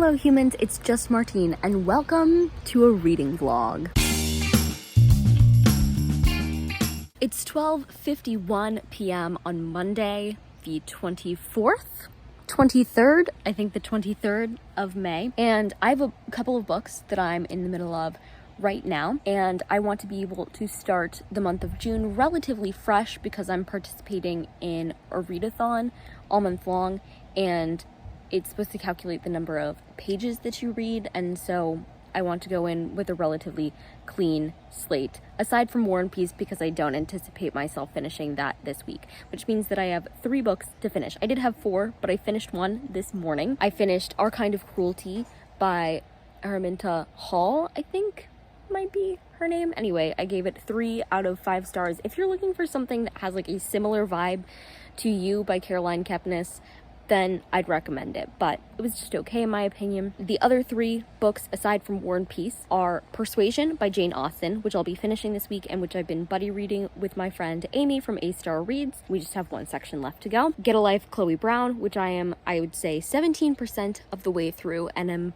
Hello humans, it's just Martine, and welcome to a reading vlog. It's 12:51 p.m. on Monday, the 24th? 23rd? I think the 23rd of May. And I have a couple of books that I'm in the middle of right now, and I want to be able to start the month of June relatively fresh because I'm participating in a readathon all month long, and it's supposed to calculate the number of pages that you read, and so I want to go in with a relatively clean slate, aside from War and Peace, because I don't anticipate myself finishing that this week, which means that I have 3 books to finish. I did have 4, but I finished one this morning. I finished Our Kind of Cruelty by Araminta Hall, I think might be her name. Anyway, I gave it 3 out of 5 stars. If you're looking for something that has like a similar vibe to You by Caroline Kepnes, then I'd recommend it, but it was just okay in my opinion. The other 3 books, aside from War and Peace, are Persuasion by Jane Austen, which I'll be finishing this week and which I've been buddy reading with my friend Amy from A Star Reads. We just have 1 section left to go. Get a Life, Chloe Brown, which I would say 17% of the way through and am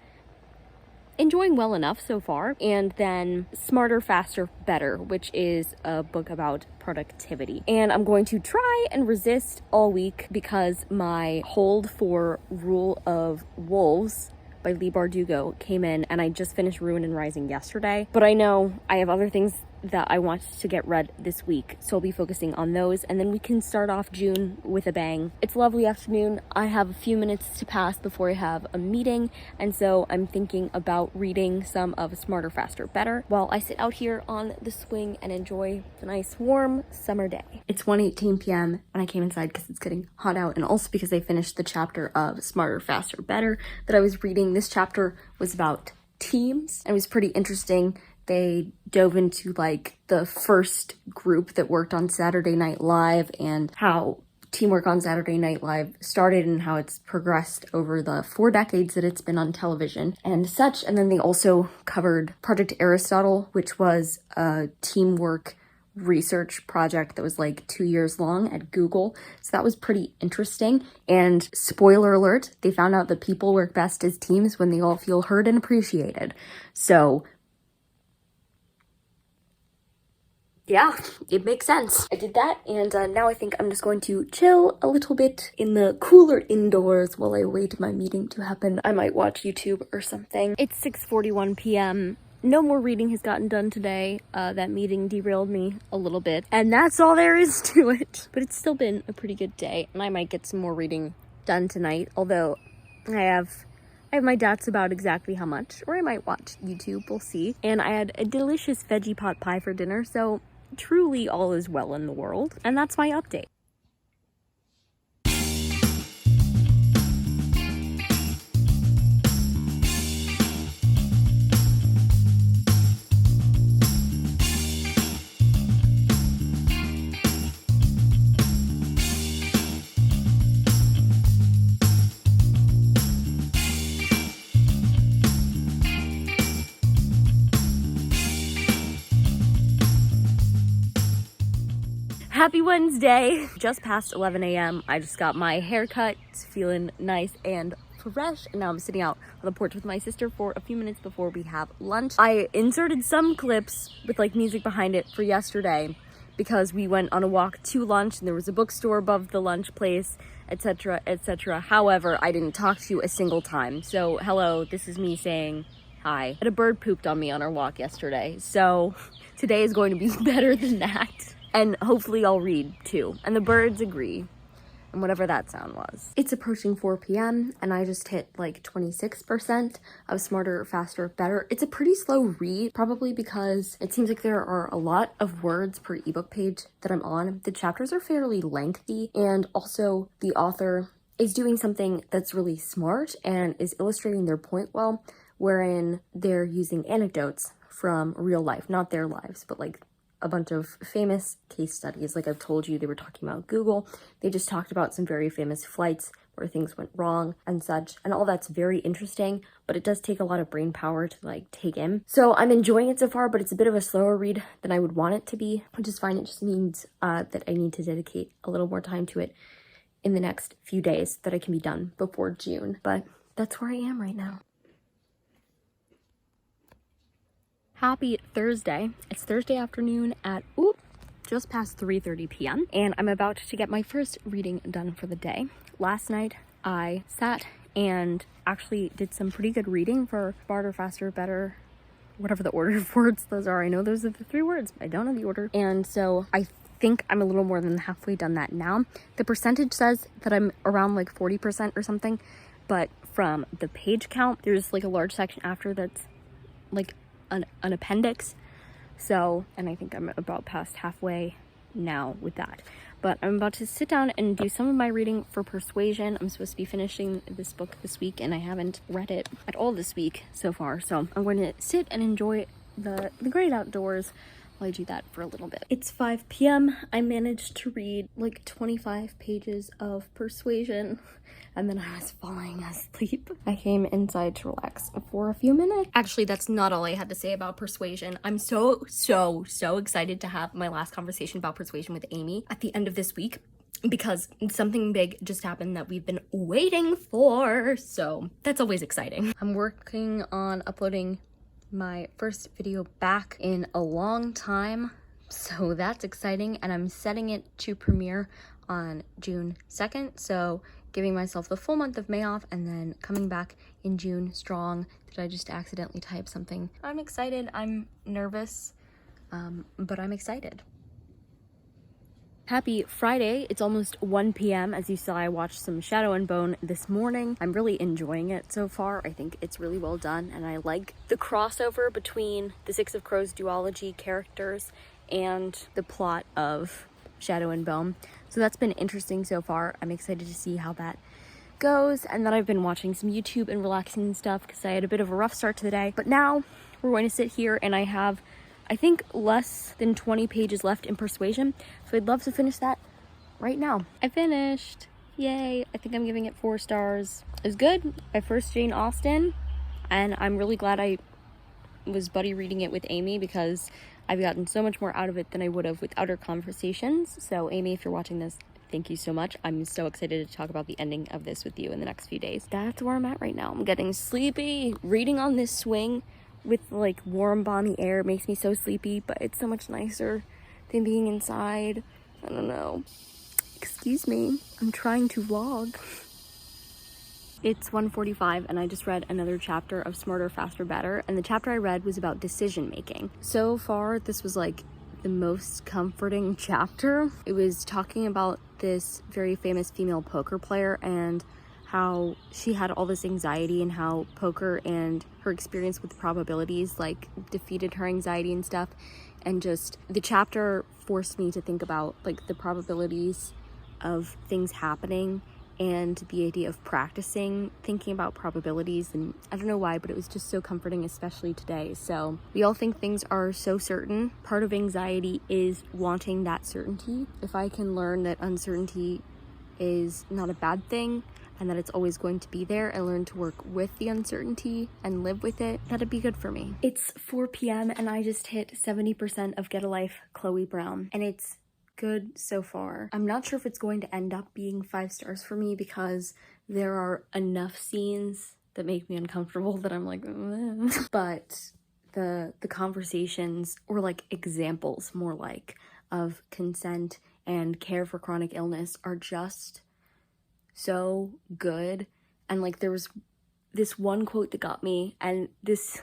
enjoying well enough so far. And then Smarter, Faster, Better, which is a book about productivity. And I'm going to try and resist all week because my hold for Rule of Wolves by Leigh Bardugo came in, and I just finished Ruin and Rising yesterday. But I know I have other things that I want to get read this week, so I'll be focusing on those, and then we can start off June with a bang. It's a lovely afternoon. I have a few minutes to pass before I have a meeting, and so I'm thinking about reading some of Smarter, Faster, Better while I sit out here on the swing and enjoy the nice warm summer day. It's 1:18 p.m. and I came inside because it's getting hot out, and also because I finished the chapter of Smarter, Faster, Better that I was reading. This chapter was about teams and it was pretty interesting. They dove into like the first group that worked on Saturday Night Live and how teamwork on Saturday Night Live started and how it's progressed over the 4 decades that it's been on television and such. And then they also covered Project Aristotle, which was a teamwork research project that was like 2 years long at Google. So that was pretty interesting. And spoiler alert, they found out that people work best as teams when they all feel heard and appreciated. So yeah, it makes sense. I did that, and now I think I'm just going to chill a little bit in the cooler indoors while I wait my meeting to happen. I might watch YouTube or something. It's 6:41 p.m. No more reading has gotten done today. That meeting derailed me a little bit, and that's all there is to it. But it's still been a pretty good day, and I might get some more reading done tonight, although I have my doubts about exactly how much, or I might watch YouTube, we'll see. And I had a delicious veggie pot pie for dinner, so truly all is well in the world, and that's my update. Happy Wednesday! Just past 11 a.m. I just got my hair cut. It's feeling nice and fresh, and now I'm sitting out on the porch with my sister for a few minutes before we have lunch. I inserted some clips with like music behind it for yesterday because we went on a walk to lunch and there was a bookstore above the lunch place, etc., etc. However, I didn't talk to you a single time. So hello, this is me saying hi. And a bird pooped on me on our walk yesterday, so today is going to be better than that. And hopefully I'll read too. And the birds agree. And whatever that sound was. It's approaching 4 p.m. and I just hit like 26% of Smarter, Faster, Better. It's a pretty slow read, probably because it seems like there are a lot of words per ebook page that I'm on. The chapters are fairly lengthy, and also the author is doing something that's really smart and is illustrating their point well, wherein they're using anecdotes from real life, not their lives, but like a bunch of famous case studies. Like I've told you, they were talking about Google. They just talked about some very famous flights where things went wrong and such, and all that's very interesting, but it does take a lot of brain power to like take in. So I'm enjoying it so far, but it's a bit of a slower read than I would want it to be, which is fine. It just means that I need to dedicate a little more time to it in the next few days, that I can be done before June. But that's where I am right now. Happy Thursday. It's Thursday afternoon at just past 3:30 p.m. and I'm about to get my first reading done for the day. Last night I sat and actually did some pretty good reading for Smarter, Faster, Better, whatever the order of words those are. I know those are the 3 words. I don't know the order. And so I think I'm a little more than halfway done that now. The percentage says that I'm around like 40% or something, but from the page count, there's like a large section after that's like an appendix. So, and I think I'm about past halfway now with that. But I'm about to sit down and do some of my reading for Persuasion. I'm supposed to be finishing this book this week and I haven't read it at all this week so far. So I'm going to sit and enjoy the great outdoors while I do that for a little bit. It's 5 p.m. I managed to read like 25 pages of Persuasion and then I was falling asleep. I came inside to relax for a few minutes. Actually, that's not all I had to say about Persuasion. I'm so excited to have my last conversation about Persuasion with Amy at the end of this week because something big just happened that we've been waiting for. So that's always exciting. I'm working on uploading my first video back in a long time. So that's exciting. And I'm setting it to premiere on June 2nd. So giving myself the full month of May off and then coming back in June strong. Did I just accidentally type something? I'm excited. I'm nervous, but I'm excited. Happy Friday. It's almost 1 p.m. As you saw, I watched some Shadow and Bone this morning. I'm really enjoying it so far. I think it's really well done and I like the crossover between the Six of Crows duology characters and the plot of Shadow and Bone. So that's been interesting so far. I'm excited to see how that goes. And then I've been watching some YouTube and relaxing and stuff because I had a bit of a rough start to the day. But now we're going to sit here and I have, I think, less than 20 pages left in Persuasion. So I'd love to finish that right now. I finished. Yay. I think I'm giving it 4 stars. It was good. My first Jane Austen. And I'm really glad I was buddy reading it with Amy because I've gotten so much more out of it than I would have without our conversations. So Amy, if you're watching this, thank you so much. I'm so excited to talk about the ending of this with you in the next few days. That's where I'm at right now. I'm getting sleepy. Reading on this swing with like warm, balmy air makes me so sleepy, but it's so much nicer than being inside. I don't know. Excuse me. I'm trying to vlog. It's 1:45 and I just read another chapter of Smarter, Faster, Better, and the chapter I read was about decision making. So far, this was like the most comforting chapter. It was talking about this very famous female poker player and how she had all this anxiety and how poker and her experience with probabilities like defeated her anxiety and stuff. And just the chapter forced me to think about like the probabilities of things happening and the idea of practicing thinking about probabilities. And I don't know why, but it was just so comforting, especially today. So we all think things are so certain. Part of anxiety is wanting that certainty. If I can learn that uncertainty is not a bad thing and that it's always going to be there and learn to work with the uncertainty and live with it, that'd be good for me. It's 4 p.m. and I just hit 70% of Get a Life Chloe Brown and it's good so far. I'm not sure if it's going to end up being 5 stars for me because there are enough scenes that make me uncomfortable that I'm like, but the conversations, or like examples more like, of consent and care for chronic illness are just so good. And like there was this one quote that got me, and this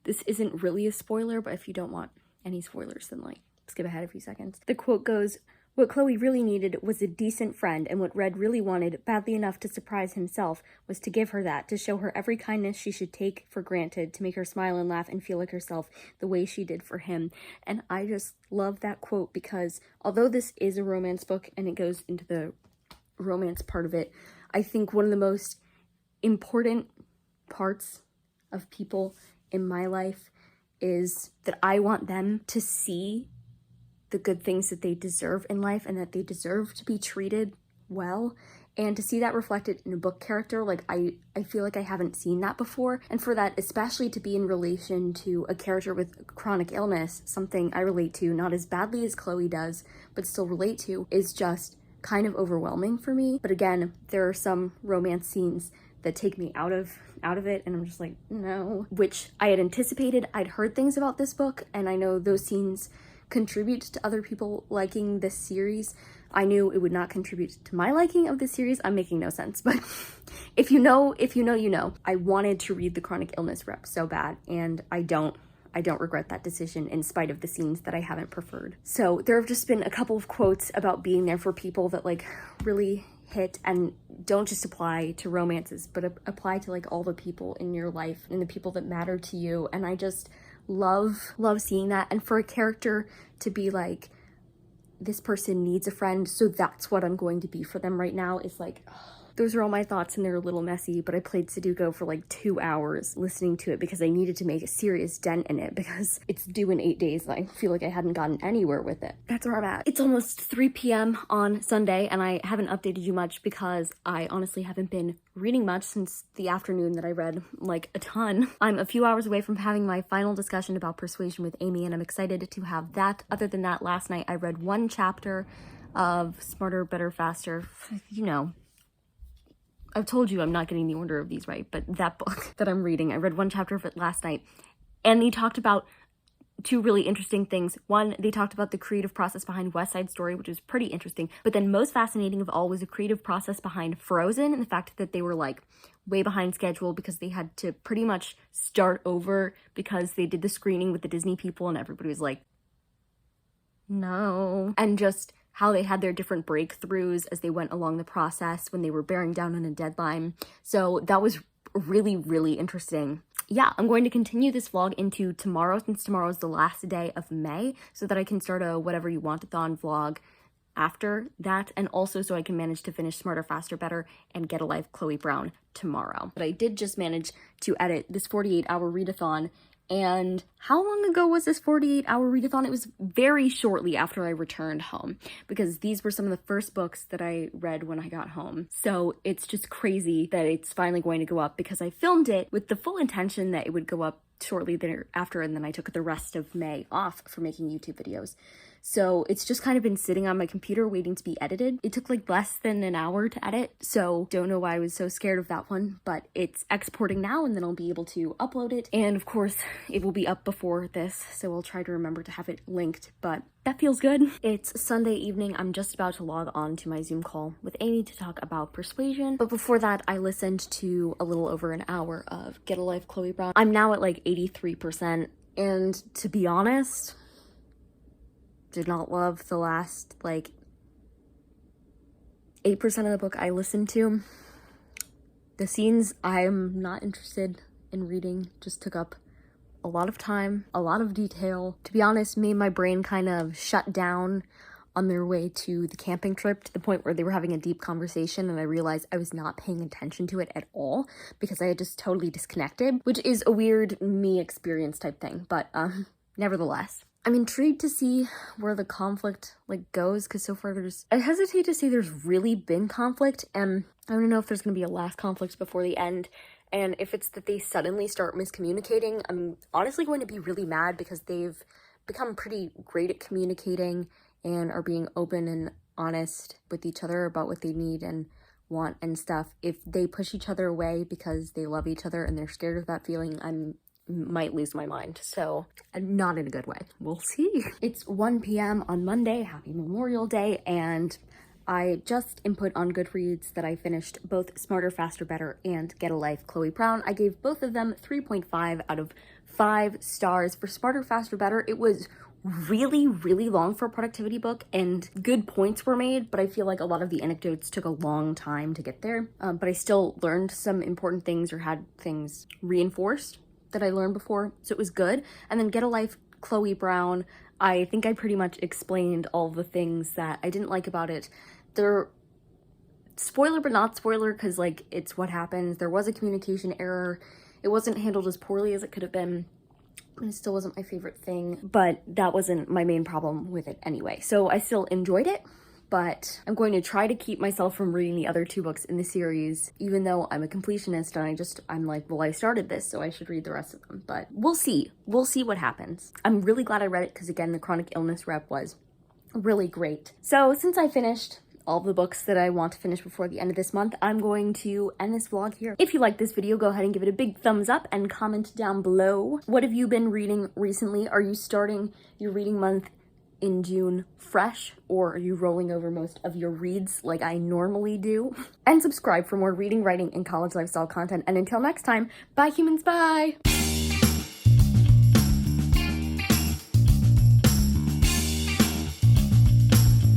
isn't really a spoiler, but if you don't want any spoilers, then like skip ahead a few seconds. The quote goes, "What Chloe really needed was a decent friend, and what Red really wanted, badly enough to surprise himself, was to give her that, to show her every kindness she should take for granted, to make her smile and laugh and feel like herself the way she did for him." And I just love that quote because although this is a romance book and it goes into the romance part of it, I think one of the most important parts of people in my life is that I want them to see the good things that they deserve in life and that they deserve to be treated well, and to see that reflected in a book character. Like I feel like I haven't seen that before, and for that especially to be in relation to a character with chronic illness, something I relate to, not as badly as Chloe does, but still relate to, is just kind of overwhelming for me. But again, there are some romance scenes that take me out of out of it, and I'm just like, no. Which I had anticipated. I'd heard things about this book, and I know those scenes contribute to other people liking this series. I knew it would not contribute to my liking of this series. I'm making no sense, but if you know, you know. I wanted to read the chronic illness rep so bad, and I don't regret that decision in spite of the scenes that I haven't preferred. So there have just been a couple of quotes about being there for people that like really hit and don't just apply to romances, but apply to like all the people in your life and the people that matter to you. And I just love seeing that. And for a character to be like, this person needs a friend, so that's what I'm going to be for them right now, is like, those are all my thoughts, and they're a little messy, but I played Sudoku for like 2 hours listening to it because I needed to make a serious dent in it because it's due in 8 days and I feel like I hadn't gotten anywhere with it. That's where I'm at. It's almost 3 p.m. on Sunday, and I haven't updated you much because I honestly haven't been reading much since the afternoon that I read like a ton. I'm a few hours away from having my final discussion about Persuasion with Amy, and I'm excited to have that. Other than that, last night I read 1 chapter of Smarter, Better, Faster. You know, I've told you I'm not getting the order of these right, but that book that I'm reading, I read 1 chapter of it last night, and they talked about 2 really interesting things. One, they talked about the creative process behind West Side Story, which was pretty interesting, but then most fascinating of all was the creative process behind Frozen, and the fact that they were like way behind schedule because they had to pretty much start over because they did the screening with the Disney people and everybody was like, no. And just how they had their different breakthroughs as they went along the process when they were bearing down on a deadline. So that was really, really interesting. Yeah, I'm going to continue this vlog into tomorrow, since tomorrow is the last day of May, so that I can start a Whatever You Want-a-thon vlog after that, and also so I can manage to finish Smarter, Faster, Better and Get a Life Chloe Brown tomorrow. But I did just manage to edit this 48-hour readathon. And how long ago was this 48-hour readathon? It was very shortly after I returned home, because these were some of the first books that I read when I got home. So it's just crazy that it's finally going to go up, because I filmed it with the full intention that it would go up shortly thereafter, and then I took the rest of May off for making YouTube videos. So it's just kind of been sitting on my computer waiting to be edited. It took like less than an hour to edit, so don't know why I was so scared of that one, but it's exporting now, and then I'll be able to upload it. And of course, it will be up before this, so I'll try to remember to have it linked, but that feels good. It's Sunday evening. I'm just about to log on to my Zoom call with Amy to talk about Persuasion. But before that, I listened to a little over an hour of Get a Life, Chloe Brown. I'm now at like 83%, and to be honest, did not love the last like 8% of the book I listened to. The scenes I'm not interested in reading just took up a lot of time, a lot of detail. To be honest, made my brain kind of shut down on their way to the camping trip, to the point where they were having a deep conversation and I realized I was not paying attention to it at all because I had just totally disconnected, which is a weird me experience type thing, but nevertheless. I'm intrigued to see where the conflict like goes, because so far I hesitate to say there's really been conflict, and I don't know if there's going to be a last conflict before the end, and if it's that they suddenly start miscommunicating, I'm honestly going to be really mad, because they've become pretty great at communicating and are being open and honest with each other about what they need and want and stuff. If they push each other away because they love each other and they're scared of that feeling, might lose my mind. So not in a good way. We'll see. It's 1 p.m. on Monday. Happy Memorial Day. And I just input on Goodreads that I finished both Smarter, Faster, Better and Get a Life, Chloe Brown. I gave both of them 3.5 out of 5 stars. For Smarter, Faster, Better, it was really, really long for a productivity book, and good points were made, but I feel like a lot of the anecdotes took a long time to get there. But I still learned some important things, or had things reinforced that I learned before, so it was good. And then Get a Life, Chloe Brown, I think I pretty much explained all the things that I didn't like about it. They're spoiler but not spoiler, because like it's what happens. There was a communication error. It wasn't handled as poorly as it could have been. It still wasn't my favorite thing, but that wasn't my main problem with it anyway. So I still enjoyed it, but I'm going to try to keep myself from reading the other 2 books in the series, even though I'm a completionist and I'm like, well, I started this, so I should read the rest of them. But we'll see. We'll see what happens. I'm really glad I read it, because again, the chronic illness rep was really great. So since I finished all the books that I want to finish before the end of this month, I'm going to end this vlog here. If you like this video, go ahead and give it a big thumbs up and comment down below. What have you been reading recently? Are you starting your reading month in June fresh, or are you rolling over most of your reads like I normally do? And subscribe for more reading, writing, and college lifestyle content. And until next time, bye humans, bye!